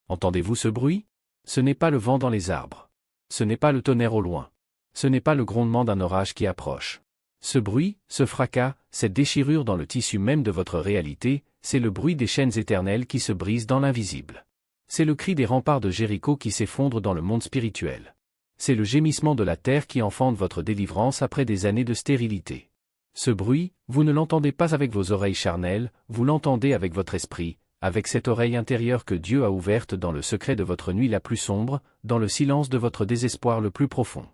Entendez-vous ce bruit? Ce n'est pas le vent dans les arbres. Ce n'est pas le tonnerre au loin. Ce n'est pas le grondement d'un orage qui approche. Ce bruit, ce fracas, cette déchirure dans le tissu même de votre réalité, c'est le bruit des chaînes éternelles qui se brisent dans l'invisible. C'est le cri des remparts de Jéricho qui s'effondrent dans le monde spirituel. C'est le gémissement de la terre qui enfante votre délivrance après des années de stérilité. Ce bruit, vous ne l'entendez pas avec vos oreilles charnelles, vous l'entendez avec votre esprit, avec cette oreille intérieure que Dieu a ouverte dans le secret de votre nuit la plus sombre, dans le silence de votre désespoir le plus profond.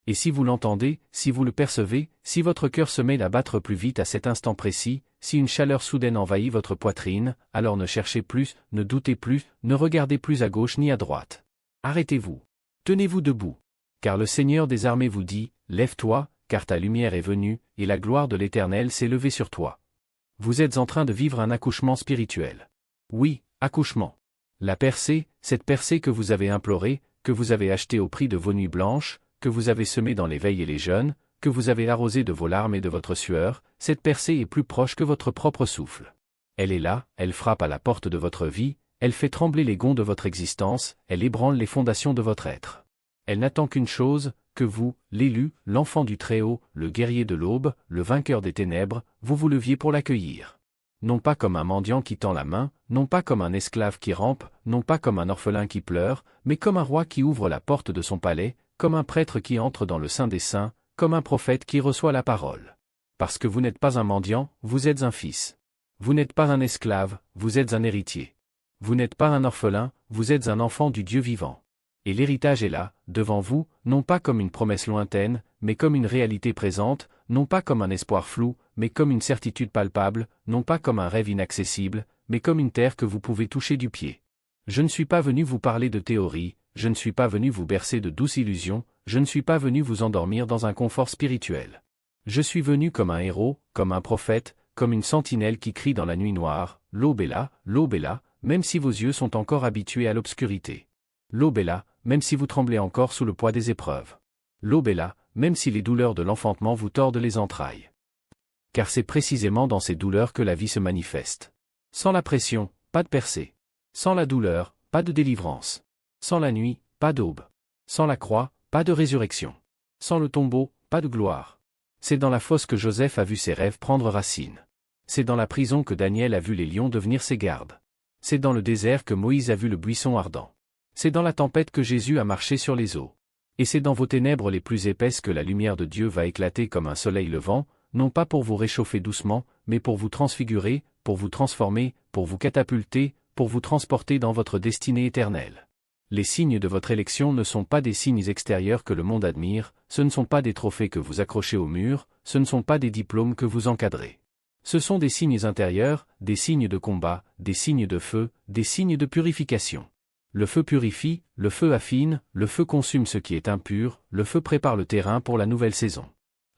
Et si vous l'entendez, si vous le percevez, si votre cœur se met à battre plus vite à cet instant précis, si une chaleur soudaine envahit votre poitrine, alors ne cherchez plus, ne doutez plus, ne regardez plus à gauche ni à droite. Arrêtez-vous. Tenez-vous debout. Car le Seigneur des armées vous dit, lève-toi, car ta lumière est venue, et la gloire de l'Éternel s'est levée sur toi. Vous êtes en train de vivre un accouchement spirituel. Oui, accouchement. La percée, cette percée que vous avez implorée, que vous avez achetée au prix de vos nuits blanches, que vous avez semée dans les veilles et les jeûnes, que vous avez arrosée de vos larmes et de votre sueur, cette percée est plus proche que votre propre souffle. Elle est là, elle frappe à la porte de votre vie, elle fait trembler les gonds de votre existence, elle ébranle les fondations de votre être. Elle n'attend qu'une chose, que vous, l'élu, l'enfant du Très-Haut, le guerrier de l'aube, le vainqueur des ténèbres, vous vous leviez pour l'accueillir. Non pas comme un mendiant qui tend la main, non pas comme un esclave qui rampe, non pas comme un orphelin qui pleure, mais comme un roi qui ouvre la porte de son palais, comme un prêtre qui entre dans le Saint des Saints, comme un prophète qui reçoit la parole. Parce que vous n'êtes pas un mendiant, vous êtes un fils. Vous n'êtes pas un esclave, vous êtes un héritier. Vous n'êtes pas un orphelin, vous êtes un enfant du Dieu vivant. Et l'héritage est là, devant vous, non pas comme une promesse lointaine, mais comme une réalité présente, non pas comme un espoir flou, mais comme une certitude palpable, non pas comme un rêve inaccessible, mais comme une terre que vous pouvez toucher du pied. Je ne suis pas venu vous parler de théorie, je ne suis pas venu vous bercer de douces illusions, je ne suis pas venu vous endormir dans un confort spirituel. Je suis venu comme un héros, comme un prophète, comme une sentinelle qui crie dans la nuit noire, l'aube est là, même si vos yeux sont encore habitués à l'obscurité. L'aube est là, même si vous tremblez encore sous le poids des épreuves. L'aube est là, même si les douleurs de l'enfantement vous tordent les entrailles. Car c'est précisément dans ces douleurs que la vie se manifeste. Sans la pression, pas de percée. Sans la douleur, pas de délivrance. Sans la nuit, pas d'aube. Sans la croix, pas de résurrection. Sans le tombeau, pas de gloire. C'est dans la fosse que Joseph a vu ses rêves prendre racine. C'est dans la prison que Daniel a vu les lions devenir ses gardes. C'est dans le désert que Moïse a vu le buisson ardent. C'est dans la tempête que Jésus a marché sur les eaux. Et c'est dans vos ténèbres les plus épaisses que la lumière de Dieu va éclater comme un soleil levant, non pas pour vous réchauffer doucement, mais pour vous transfigurer, pour vous transformer, pour vous catapulter, pour vous transporter dans votre destinée éternelle. Les signes de votre élection ne sont pas des signes extérieurs que le monde admire, ce ne sont pas des trophées que vous accrochez au mur, ce ne sont pas des diplômes que vous encadrez. Ce sont des signes intérieurs, des signes de combat, des signes de feu, des signes de purification. Le feu purifie, le feu affine, le feu consume ce qui est impur, le feu prépare le terrain pour la nouvelle saison.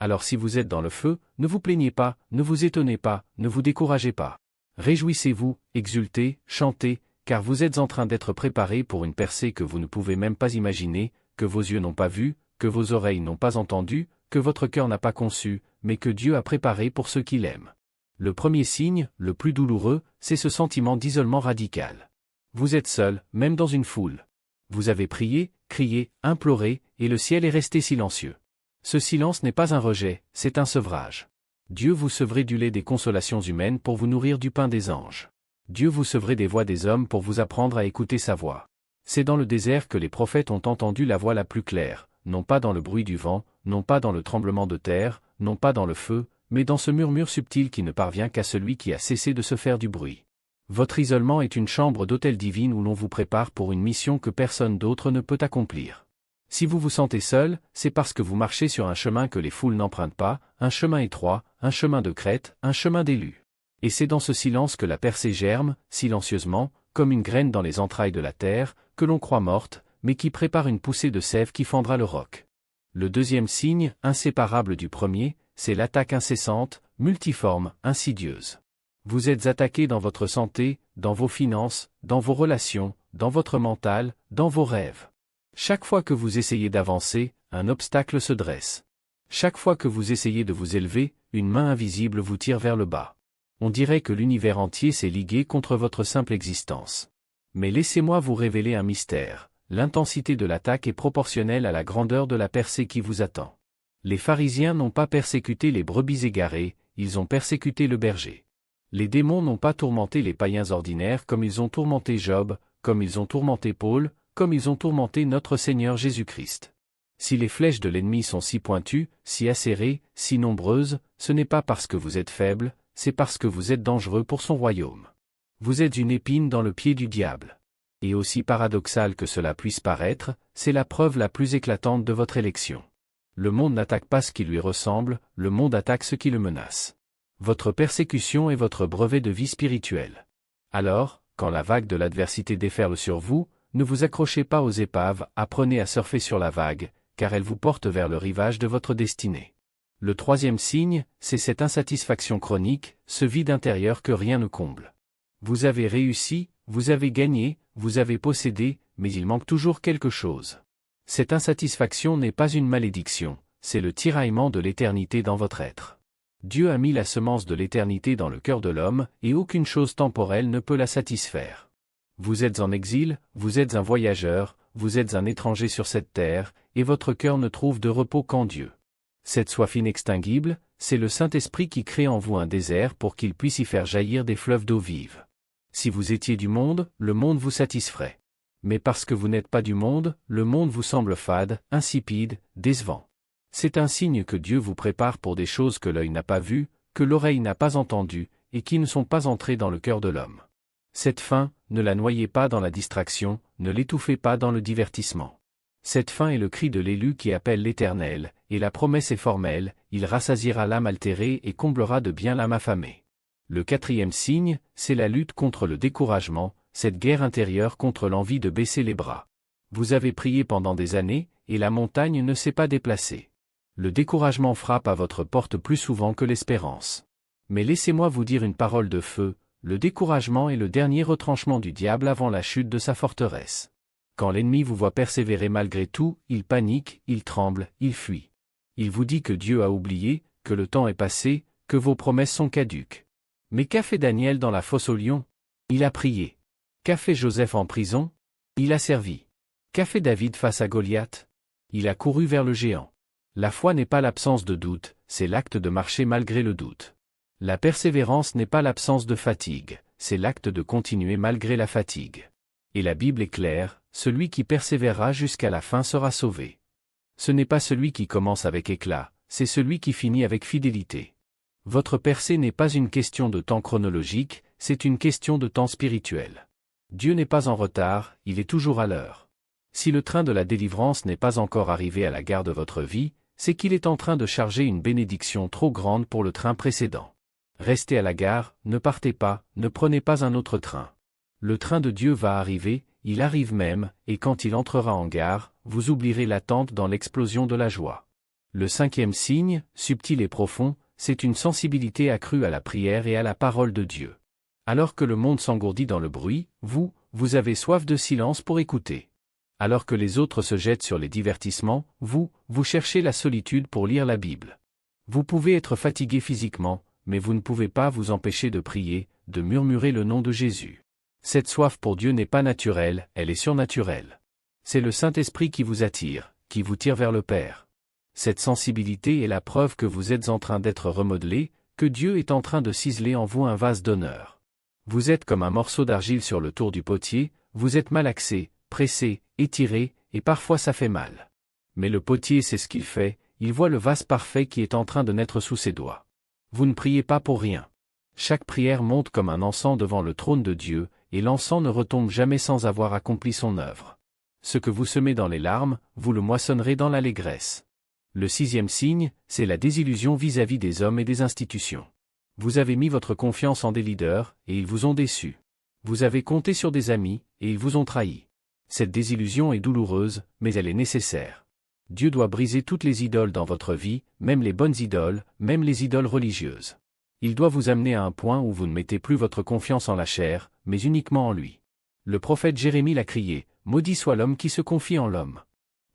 Alors si vous êtes dans le feu, ne vous plaignez pas, ne vous étonnez pas, ne vous découragez pas. Réjouissez-vous, exultez, chantez, car vous êtes en train d'être préparé pour une percée que vous ne pouvez même pas imaginer, que vos yeux n'ont pas vue, que vos oreilles n'ont pas entendu, que votre cœur n'a pas conçu, mais que Dieu a préparé pour ceux qui l'aiment. Le premier signe, le plus douloureux, c'est ce sentiment d'isolement radical. Vous êtes seul, même dans une foule. Vous avez prié, crié, imploré, et le ciel est resté silencieux. Ce silence n'est pas un rejet, c'est un sevrage. Dieu vous sevrait du lait des consolations humaines pour vous nourrir du pain des anges. Dieu vous sevrait des voix des hommes pour vous apprendre à écouter sa voix. C'est dans le désert que les prophètes ont entendu la voix la plus claire, non pas dans le bruit du vent, non pas dans le tremblement de terre, non pas dans le feu, mais dans ce murmure subtil qui ne parvient qu'à celui qui a cessé de se faire du bruit. Votre isolement est une chambre d'hôtel divine où l'on vous prépare pour une mission que personne d'autre ne peut accomplir. Si vous vous sentez seul, c'est parce que vous marchez sur un chemin que les foules n'empruntent pas, un chemin étroit, un chemin de crête, un chemin d'élus. Et c'est dans ce silence que la percée germe, silencieusement, comme une graine dans les entrailles de la terre, que l'on croit morte, mais qui prépare une poussée de sève qui fendra le roc. Le deuxième signe, inséparable du premier, c'est l'attaque incessante, multiforme, insidieuse. Vous êtes attaqué dans votre santé, dans vos finances, dans vos relations, dans votre mental, dans vos rêves. Chaque fois que vous essayez d'avancer, un obstacle se dresse. Chaque fois que vous essayez de vous élever, une main invisible vous tire vers le bas. On dirait que l'univers entier s'est ligué contre votre simple existence. Mais laissez-moi vous révéler un mystère. L'intensité de l'attaque est proportionnelle à la grandeur de la percée qui vous attend. Les pharisiens n'ont pas persécuté les brebis égarées, ils ont persécuté le berger. Les démons n'ont pas tourmenté les païens ordinaires comme ils ont tourmenté Job, comme ils ont tourmenté Paul, comme ils ont tourmenté notre Seigneur Jésus-Christ. Si les flèches de l'ennemi sont si pointues, si acérées, si nombreuses, ce n'est pas parce que vous êtes faible, c'est parce que vous êtes dangereux pour son royaume. Vous êtes une épine dans le pied du diable. Et aussi paradoxal que cela puisse paraître, c'est la preuve la plus éclatante de votre élection. Le monde n'attaque pas ce qui lui ressemble, le monde attaque ce qui le menace. Votre persécution est votre brevet de vie spirituelle. Alors, quand la vague de l'adversité déferle sur vous, ne vous accrochez pas aux épaves, apprenez à surfer sur la vague, car elle vous porte vers le rivage de votre destinée. Le troisième signe, c'est cette insatisfaction chronique, ce vide intérieur que rien ne comble. Vous avez réussi, vous avez gagné, vous avez possédé, mais il manque toujours quelque chose. Cette insatisfaction n'est pas une malédiction, c'est le tiraillement de l'éternité dans votre être. Dieu a mis la semence de l'éternité dans le cœur de l'homme, et aucune chose temporelle ne peut la satisfaire. Vous êtes en exil, vous êtes un voyageur, vous êtes un étranger sur cette terre, et votre cœur ne trouve de repos qu'en Dieu. Cette soif inextinguible, c'est le Saint-Esprit qui crée en vous un désert pour qu'il puisse y faire jaillir des fleuves d'eau vive. Si vous étiez du monde, le monde vous satisferait. Mais parce que vous n'êtes pas du monde, le monde vous semble fade, insipide, décevant. C'est un signe que Dieu vous prépare pour des choses que l'œil n'a pas vues, que l'oreille n'a pas entendues, et qui ne sont pas entrées dans le cœur de l'homme. Cette faim, ne la noyez pas dans la distraction, ne l'étouffez pas dans le divertissement. Cette faim est le cri de l'élu qui appelle l'Éternel, et la promesse est formelle, il rassasiera l'âme altérée et comblera de bien l'âme affamée. Le quatrième signe, c'est la lutte contre le découragement, cette guerre intérieure contre l'envie de baisser les bras. Vous avez prié pendant des années, et la montagne ne s'est pas déplacée. Le découragement frappe à votre porte plus souvent que l'espérance. Mais laissez-moi vous dire une parole de feu, le découragement est le dernier retranchement du diable avant la chute de sa forteresse. Quand l'ennemi vous voit persévérer malgré tout, il panique, il tremble, il fuit. Il vous dit que Dieu a oublié, que le temps est passé, que vos promesses sont caduques. Mais qu'a fait Daniel dans la fosse aux lions? Il a prié. Qu'a fait Joseph en prison? Il a servi. Qu'a fait David face à Goliath? Il a couru vers le géant. La foi n'est pas l'absence de doute, c'est l'acte de marcher malgré le doute. La persévérance n'est pas l'absence de fatigue, c'est l'acte de continuer malgré la fatigue. Et la Bible est claire, celui qui persévérera jusqu'à la fin sera sauvé. Ce n'est pas celui qui commence avec éclat, c'est celui qui finit avec fidélité. Votre percée n'est pas une question de temps chronologique, c'est une question de temps spirituel. Dieu n'est pas en retard, il est toujours à l'heure. Si le train de la délivrance n'est pas encore arrivé à la gare de votre vie, c'est qu'il est en train de charger une bénédiction trop grande pour le train précédent. Restez à la gare, ne partez pas, ne prenez pas un autre train. Le train de Dieu va arriver, il arrive même, et quand il entrera en gare, vous oublierez l'attente dans l'explosion de la joie. Le cinquième signe, subtil et profond, c'est une sensibilité accrue à la prière et à la parole de Dieu. Alors que le monde s'engourdit dans le bruit, vous avez soif de silence pour écouter. Alors que les autres se jettent sur les divertissements, vous cherchez la solitude pour lire la Bible. Vous pouvez être fatigué physiquement, mais vous ne pouvez pas vous empêcher de prier, de murmurer le nom de Jésus. Cette soif pour Dieu n'est pas naturelle, elle est surnaturelle. C'est le Saint-Esprit qui vous attire, qui vous tire vers le Père. Cette sensibilité est la preuve que vous êtes en train d'être remodelé, que Dieu est en train de ciseler en vous un vase d'honneur. Vous êtes comme un morceau d'argile sur le tour du potier, vous êtes malaxé, pressé, étiré, et parfois ça fait mal. Mais le potier sait ce qu'il fait, il voit le vase parfait qui est en train de naître sous ses doigts. Vous ne priez pas pour rien. Chaque prière monte comme un encens devant le trône de Dieu, et l'encens ne retombe jamais sans avoir accompli son œuvre. Ce que vous semez dans les larmes, vous le moissonnerez dans l'allégresse. Le sixième signe, c'est la désillusion vis-à-vis des hommes et des institutions. Vous avez mis votre confiance en des leaders, et ils vous ont déçu. Vous avez compté sur des amis, et ils vous ont trahi. Cette désillusion est douloureuse, mais elle est nécessaire. Dieu doit briser toutes les idoles dans votre vie, même les bonnes idoles, même les idoles religieuses. Il doit vous amener à un point où vous ne mettez plus votre confiance en la chair, mais uniquement en lui. Le prophète Jérémie l'a crié, « Maudit soit l'homme qui se confie en l'homme ».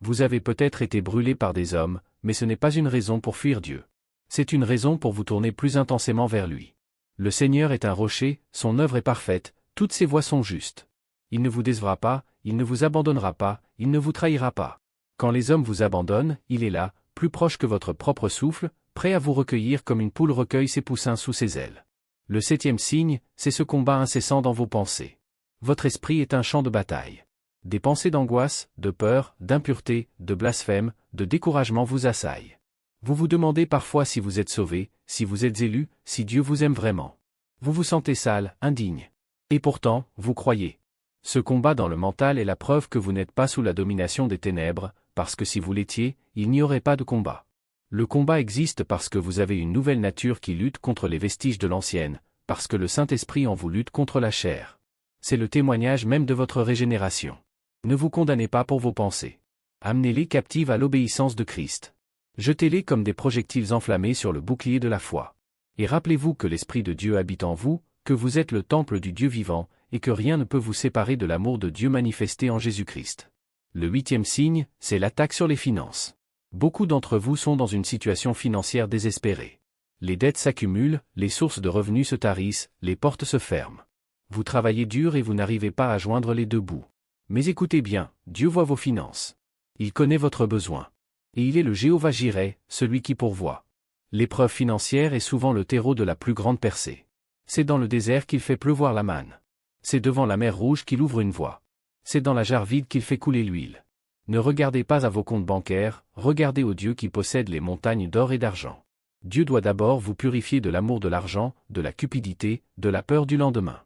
Vous avez peut-être été brûlé par des hommes, mais ce n'est pas une raison pour fuir Dieu. C'est une raison pour vous tourner plus intensément vers lui. Le Seigneur est un rocher, son œuvre est parfaite, toutes ses voies sont justes. Il ne vous décevra pas, il ne vous abandonnera pas, il ne vous trahira pas. Quand les hommes vous abandonnent, il est là, plus proche que votre propre souffle, prêt à vous recueillir comme une poule recueille ses poussins sous ses ailes. Le 7e signe, c'est ce combat incessant dans vos pensées. Votre esprit est un champ de bataille. Des pensées d'angoisse, de peur, d'impureté, de blasphème, de découragement vous assaillent. Vous vous demandez parfois si vous êtes sauvé, si vous êtes élu, si Dieu vous aime vraiment. Vous vous sentez sale, indigne. Et pourtant, vous croyez. Ce combat dans le mental est la preuve que vous n'êtes pas sous la domination des ténèbres, parce que si vous l'étiez, il n'y aurait pas de combat. Le combat existe parce que vous avez une nouvelle nature qui lutte contre les vestiges de l'ancienne, parce que le Saint-Esprit en vous lutte contre la chair. C'est le témoignage même de votre régénération. Ne vous condamnez pas pour vos pensées. Amenez-les captives à l'obéissance de Christ. Jetez-les comme des projectiles enflammés sur le bouclier de la foi. Et rappelez-vous que l'Esprit de Dieu habite en vous, que vous êtes le temple du Dieu vivant, et que rien ne peut vous séparer de l'amour de Dieu manifesté en Jésus-Christ. Le 8e signe, c'est l'attaque sur les finances. Beaucoup d'entre vous sont dans une situation financière désespérée. Les dettes s'accumulent, les sources de revenus se tarissent, les portes se ferment. Vous travaillez dur et vous n'arrivez pas à joindre les deux bouts. Mais écoutez bien, Dieu voit vos finances. Il connaît votre besoin. Et il est le Jéhovah Jireh, celui qui pourvoit. L'épreuve financière est souvent le terreau de la plus grande percée. C'est dans le désert qu'il fait pleuvoir la manne. C'est devant la mer Rouge qu'il ouvre une voie. C'est dans la jarre vide qu'il fait couler l'huile. Ne regardez pas à vos comptes bancaires, regardez au Dieu qui possède les montagnes d'or et d'argent. Dieu doit d'abord vous purifier de l'amour de l'argent, de la cupidité, de la peur du lendemain.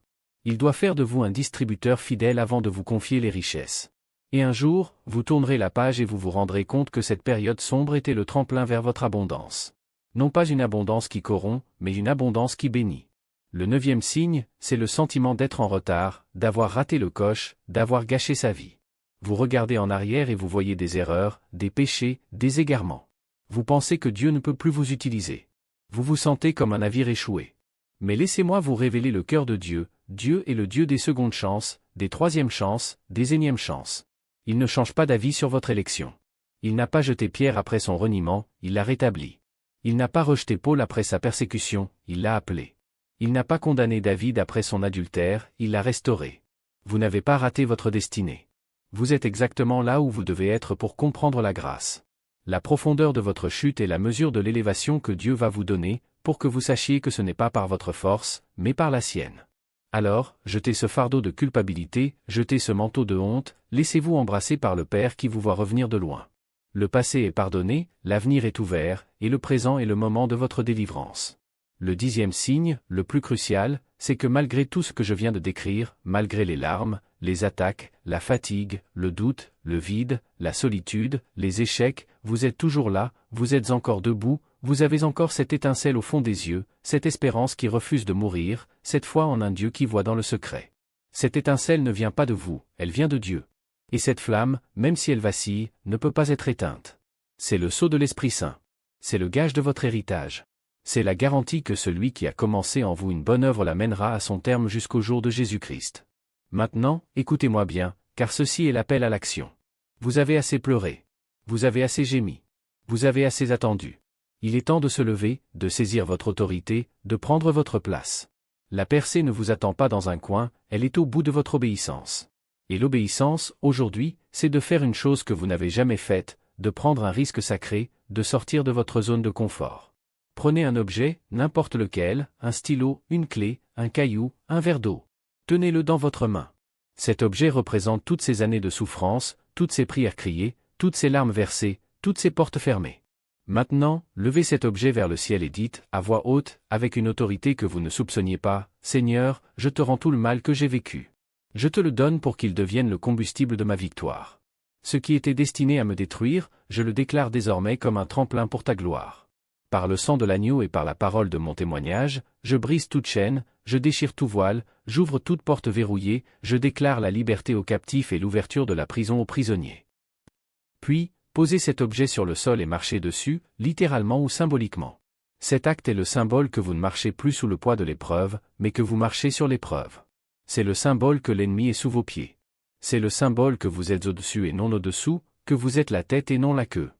Il doit faire de vous un distributeur fidèle avant de vous confier les richesses. Et un jour, vous tournerez la page et vous vous rendrez compte que cette période sombre était le tremplin vers votre abondance. Non pas une abondance qui corrompt, mais une abondance qui bénit. Le 9e signe, c'est le sentiment d'être en retard, d'avoir raté le coche, d'avoir gâché sa vie. Vous regardez en arrière et vous voyez des erreurs, des péchés, des égarements. Vous pensez que Dieu ne peut plus vous utiliser. Vous vous sentez comme un navire échoué. Mais laissez-moi vous révéler le cœur de Dieu. Dieu est le Dieu des secondes chances, des troisièmes chances, des énièmes chances. Il ne change pas d'avis sur votre élection. Il n'a pas jeté Pierre après son reniement, il l'a rétabli. Il n'a pas rejeté Paul après sa persécution, il l'a appelé. Il n'a pas condamné David après son adultère, il l'a restauré. Vous n'avez pas raté votre destinée. Vous êtes exactement là où vous devez être pour comprendre la grâce. La profondeur de votre chute est la mesure de l'élévation que Dieu va vous donner, pour que vous sachiez que ce n'est pas par votre force, mais par la sienne. Alors, jetez ce fardeau de culpabilité, jetez ce manteau de honte, laissez-vous embrasser par le Père qui vous voit revenir de loin. Le passé est pardonné, l'avenir est ouvert, et le présent est le moment de votre délivrance. Le 10e signe, le plus crucial, c'est que malgré tout ce que je viens de décrire, malgré les larmes, les attaques, la fatigue, le doute, le vide, la solitude, les échecs, vous êtes toujours là, vous êtes encore debout, vous avez encore cette étincelle au fond des yeux, cette espérance qui refuse de mourir, cette foi en un Dieu qui voit dans le secret. Cette étincelle ne vient pas de vous, elle vient de Dieu. Et cette flamme, même si elle vacille, ne peut pas être éteinte. C'est le sceau de l'Esprit Saint. C'est le gage de votre héritage. C'est la garantie que celui qui a commencé en vous une bonne œuvre la mènera à son terme jusqu'au jour de Jésus-Christ. Maintenant, écoutez-moi bien, car ceci est l'appel à l'action. Vous avez assez pleuré. Vous avez assez gémi. Vous avez assez attendu. Il est temps de se lever, de saisir votre autorité, de prendre votre place. La percée ne vous attend pas dans un coin, elle est au bout de votre obéissance. Et l'obéissance, aujourd'hui, c'est de faire une chose que vous n'avez jamais faite, de prendre un risque sacré, de sortir de votre zone de confort. Prenez un objet, n'importe lequel, un stylo, une clé, un caillou, un verre d'eau. Tenez-le dans votre main. Cet objet représente toutes ces années de souffrance, toutes ces prières criées, toutes ces larmes versées, toutes ces portes fermées. Maintenant, levez cet objet vers le ciel et dites, à voix haute, avec une autorité que vous ne soupçonniez pas, « Seigneur, je te rends tout le mal que j'ai vécu. Je te le donne pour qu'il devienne le combustible de ma victoire. Ce qui était destiné à me détruire, je le déclare désormais comme un tremplin pour ta gloire. Par le sang de l'agneau et par la parole de mon témoignage, je brise toute chaîne, je déchire tout voile, j'ouvre toute porte verrouillée, je déclare la liberté aux captifs et l'ouverture de la prison aux prisonniers. » Puis, posez cet objet sur le sol et marchez dessus, littéralement ou symboliquement. Cet acte est le symbole que vous ne marchez plus sous le poids de l'épreuve, mais que vous marchez sur l'épreuve. C'est le symbole que l'ennemi est sous vos pieds. C'est le symbole que vous êtes au-dessus et non au-dessous, que vous êtes la tête et non la queue.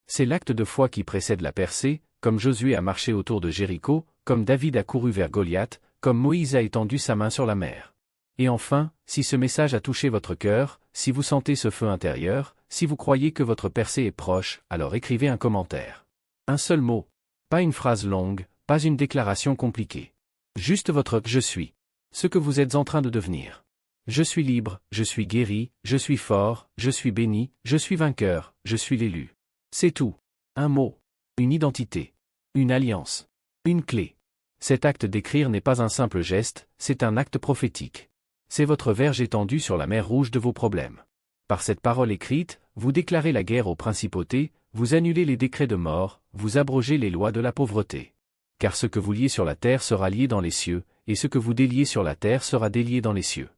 C'est l'acte de foi qui précède la percée, comme Josué a marché autour de Jéricho, comme David a couru vers Goliath, comme Moïse a étendu sa main sur la mer. Et enfin, si ce message a touché votre cœur, si vous sentez ce feu intérieur, si vous croyez que votre percée est proche, alors écrivez un commentaire. Un seul mot. Pas une phrase longue, pas une déclaration compliquée. Juste votre « je suis ». Ce que vous êtes en train de devenir. Je suis libre, je suis guéri, je suis fort, je suis béni, je suis vainqueur, je suis l'élu. C'est tout. Un mot. Une identité. Une alliance. Une clé. Cet acte d'écrire n'est pas un simple geste, c'est un acte prophétique. C'est votre verge étendue sur la mer Rouge de vos problèmes. Par cette parole écrite, vous déclarez la guerre aux principautés, vous annulez les décrets de mort, vous abrogez les lois de la pauvreté. Car ce que vous liez sur la terre sera lié dans les cieux, et ce que vous déliez sur la terre sera délié dans les cieux.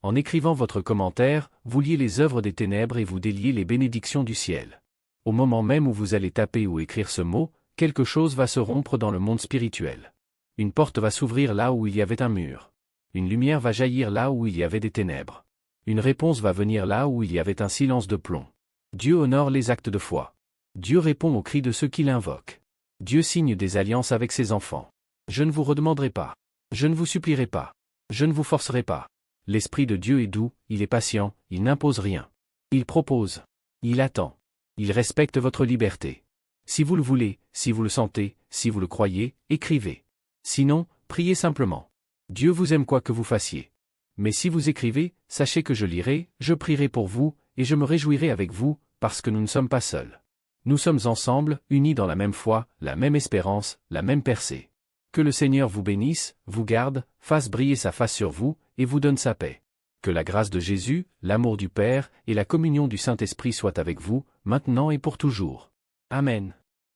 En écrivant votre commentaire, vous liez les œuvres des ténèbres et vous déliez les bénédictions du ciel. Au moment même où vous allez taper ou écrire ce mot, quelque chose va se rompre dans le monde spirituel. Une porte va s'ouvrir là où il y avait un mur. Une lumière va jaillir là où il y avait des ténèbres. Une réponse va venir là où il y avait un silence de plomb. Dieu honore les actes de foi. Dieu répond aux cris de ceux qui l'invoquent. Dieu signe des alliances avec ses enfants. Je ne vous redemanderai pas. Je ne vous supplierai pas. Je ne vous forcerai pas. L'Esprit de Dieu est doux, il est patient, il n'impose rien. Il propose. Il attend. Il respecte votre liberté. Si vous le voulez, si vous le sentez, si vous le croyez, écrivez. Sinon, priez simplement. Dieu vous aime quoi que vous fassiez. Mais si vous écrivez, sachez que je lirai, je prierai pour vous, et je me réjouirai avec vous, parce que nous ne sommes pas seuls. Nous sommes ensemble, unis dans la même foi, la même espérance, la même percée. Que le Seigneur vous bénisse, vous garde, fasse briller sa face sur vous, et vous donne sa paix. Que la grâce de Jésus, l'amour du Père, et la communion du Saint-Esprit soient avec vous, maintenant et pour toujours. Amen.